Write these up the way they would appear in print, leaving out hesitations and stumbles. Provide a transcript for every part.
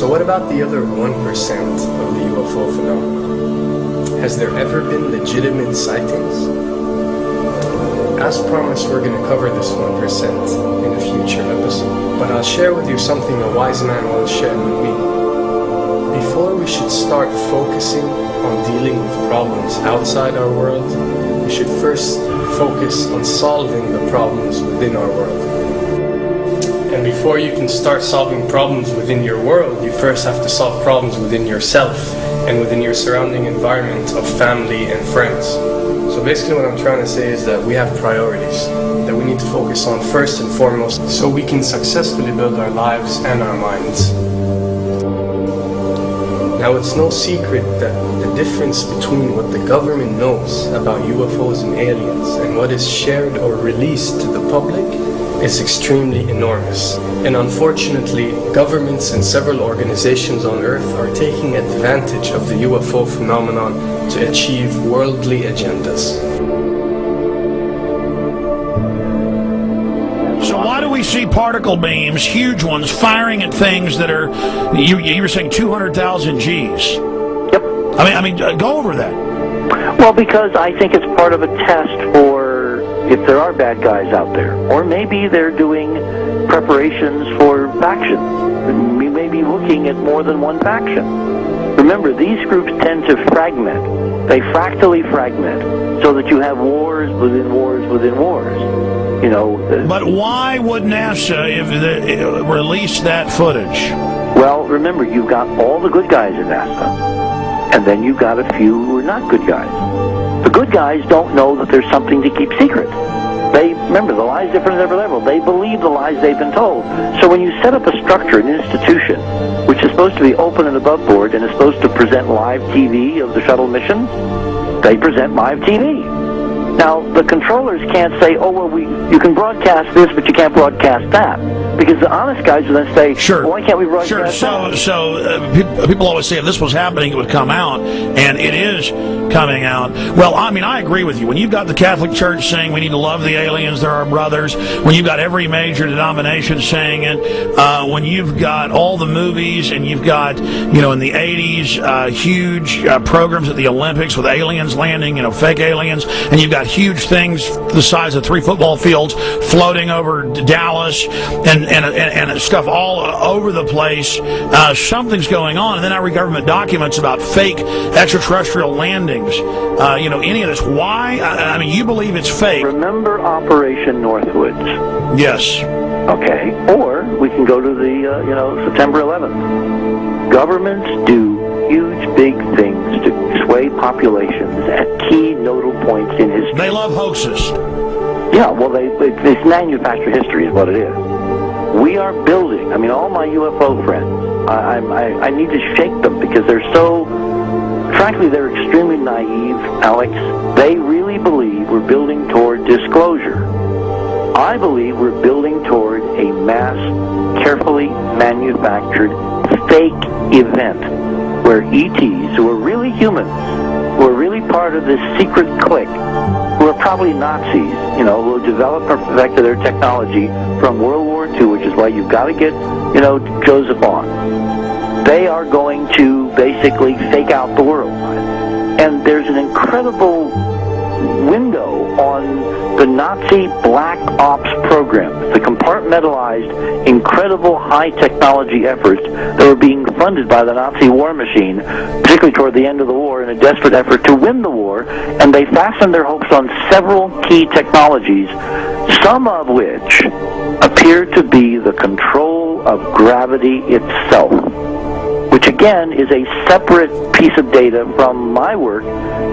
So what about the other 1% of the UFO phenomenon? Has there ever been legitimate sightings? As promised, we're going to cover this 1% in a future episode. But I'll share with you something a wise man once shared with me. Before we should start focusing on dealing with problems outside our world, we should first focus on solving the problems within our world. And before you can start solving problems within your world, you first have to solve problems within yourself and within your surrounding environment of family and friends. So basically what I'm trying to say is that we have priorities that we need to focus on first and foremost so we can successfully build our lives and our minds. Now, it's no secret that the difference between what the government knows about UFOs and aliens and what is shared or released to the public is extremely enormous. And unfortunately, governments and several organizations on Earth are taking advantage of the UFO phenomenon to achieve worldly agendas. So why do we see particle beams, huge ones, firing at things that are, you were saying 200,000 Gs? Yep. I mean, go over that. Well, because I think it's part of a test for if there are bad guys out there. Or maybe they're doing preparations for faction. We may be looking at more than one faction. Remember, these groups tend to fragment. They fractally fragment so that you have wars within wars within wars. You know. But why would NASA release that footage? Well, remember, you've got all the good guys in NASA, and then you've got a few who are not good guys. The good guys don't know that there's something to keep secret. Remember, the lie's different at every level. They believe the lies they've been told. So when you set up a structure, an institution, which is supposed to be open and above board and is supposed to present live TV of the shuttle missions, they present live TV. Now, the controllers can't say, oh, well, you can broadcast this, but you can't broadcast that. Because the honest guys will then say, sure. Well, why can't we broadcast that? So people always say if this was happening, it would come out, and it is coming out. Well, I mean, I agree with you. When you've got the Catholic Church saying we need to love the aliens, they're our brothers, when you've got every major denomination saying it, when you've got all the movies, and you've got, in the 80s, huge programs at the Olympics with aliens landing, fake aliens, and you've got huge things the size of 3 football fields floating over Dallas and stuff all over the place. Something's going on, and then I read government documents about fake extraterrestrial landings. Any of this. Why? I mean, you believe it's fake. Remember Operation Northwoods? Yes. Okay. Or we can go to the September 11th. Governments do huge, big things to sway populations at key nodal points in history. They love hoaxes. Yeah, well, it's manufactured history is what it is. We are building, all my UFO friends, I need to shake them because they're so, frankly, they're extremely naive, Alex. They really believe we're building toward disclosure. I believe we're building toward a mass, carefully manufactured, fake event where ETs, who are really humans, who are really part of this secret clique, who are probably Nazis, who developed or perfected their technology from World War II, which is why you've got to get, Joseph on. They are going to basically fake out the world. And there's an incredible window on the Nazi black ops program, the compartmentalized, incredible high-technology efforts that were being funded by the Nazi war machine, particularly toward the end of the war, in a desperate effort to win the war, and they fastened their hopes on several key technologies, some of which appear to be the control of gravity itself, which again is a separate piece of data from my work,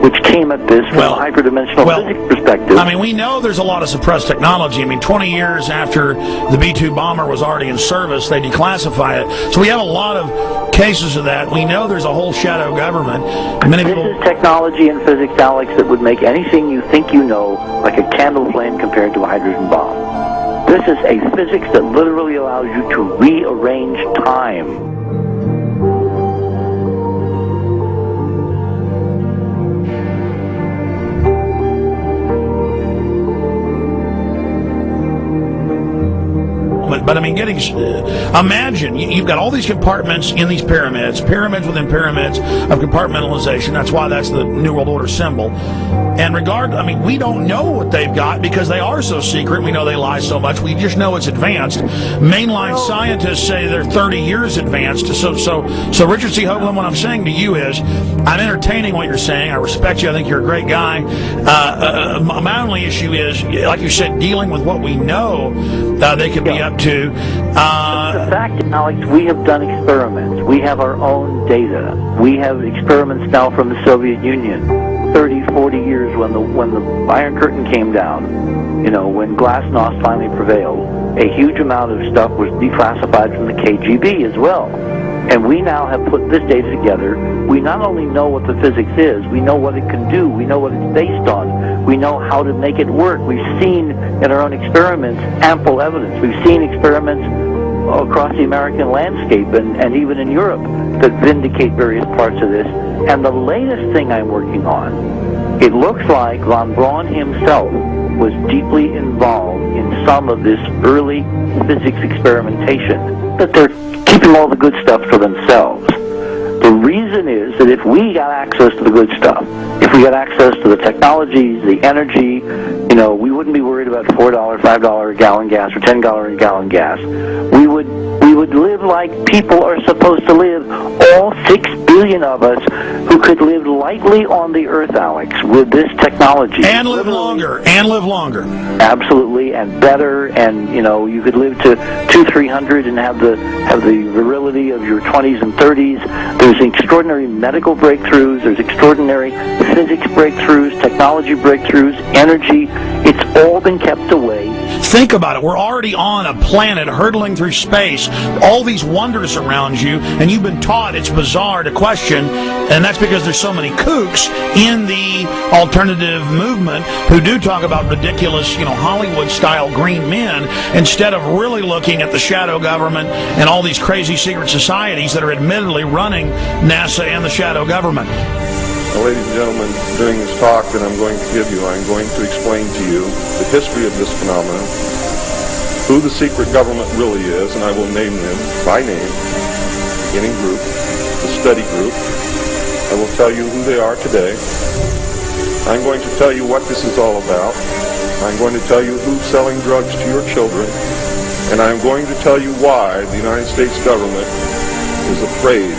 which came at this from a hyperdimensional physics perspective. We know there's a lot of suppressed technology. 20 years after the B-2 bomber was already in service, they declassify it. So we have a lot of cases of that. We know there's a whole shadow government. This is technology and physics, Alex, that would make anything you think you know like a candle flame compared to a hydrogen bomb. This is a physics that literally allows you to rearrange time. But I mean, imagine you've got all these compartments in these pyramids within pyramids of compartmentalization. That's why that's the New World Order symbol. And we don't know what they've got because they are so secret. We know they lie so much. We just know it's advanced. Mainline scientists say they're 30 years advanced. So Richard C. Hoagland, what I'm saying to you is, I'm entertaining what you're saying. I respect you. I think you're a great guy. My only issue is, like you said, dealing with what we know they could be up to. The fact, Alex, we have done experiments. We have our own data. We have experiments now from the Soviet Union. 30, 40 years when the Iron Curtain came down, when Glasnost finally prevailed, a huge amount of stuff was declassified from the KGB as well. And we now have put this data together. We not only know what the physics is, we know what it can do, we know what it's based on, we know how to make it work. We've seen in our own experiments ample evidence. We've seen experiments across the American landscape and even in Europe that vindicate various parts of this. And the latest thing I'm working on, it looks like von Braun himself was deeply involved in some of this early physics experimentation, but they're keeping all the good stuff for themselves. The reason is that if we got access to the good stuff, if we got access to the technologies, the energy, we wouldn't be worried about $4, $5 a gallon gas or $10 a gallon gas. We would live like people are supposed to live, all 6 billion of us who could live lightly on the earth, Alex, with this technology. And live longer. Absolutely, and better, and you could live to 200-300 and have the virility of your 20s and 30s. There's extraordinary medical breakthroughs, there's extraordinary physics breakthroughs, technology breakthroughs, energy. It's all been kept away. Think about it. We're already on a planet hurtling through space, all these wonders around you, and you've been taught it's bizarre to question, and that's because there's so many kooks in the alternative movement who do talk about ridiculous, Hollywood-style green men, instead of really looking at the shadow government and all these crazy secret societies that are admittedly running NASA and the shadow government. Now, ladies and gentlemen, during this talk that I'm going to give you, I'm going to explain to you the history of this phenomenon, who the secret government really is, and I will name them by name, beginning group, the study group. I will tell you who they are today. I'm going to tell you what this is all about. I'm going to tell you who's selling drugs to your children, and I'm going to tell you why the United States government is afraid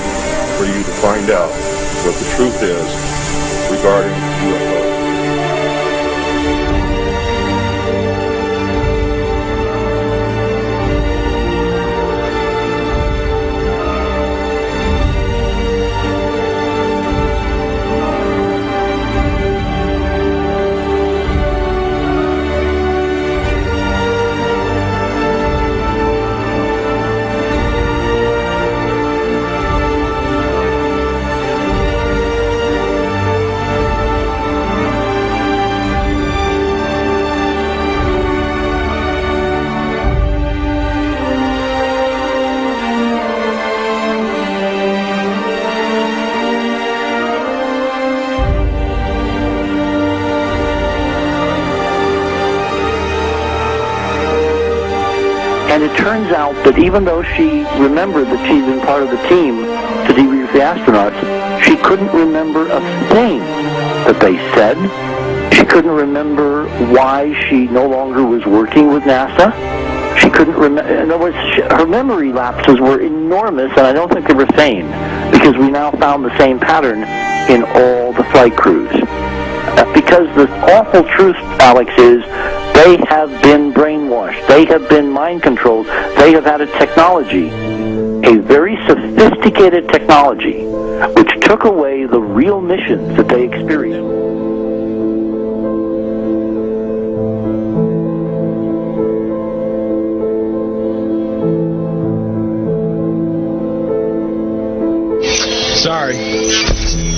for you to find out what the truth is regarding UFOs. And it turns out that even though she remembered that she'd been part of the team to debrief the astronauts, she couldn't remember a thing that they said. She couldn't remember why she no longer was working with NASA. She couldn't remember. In other words, her memory lapses were enormous, and I don't think they were feigned, because we now found the same pattern in all the flight crews. Because the awful truth, Alex, is they have been brainwashed. They have been mind controlled. They have had a technology, a very sophisticated technology, which took away the real missions that they experienced. Sorry.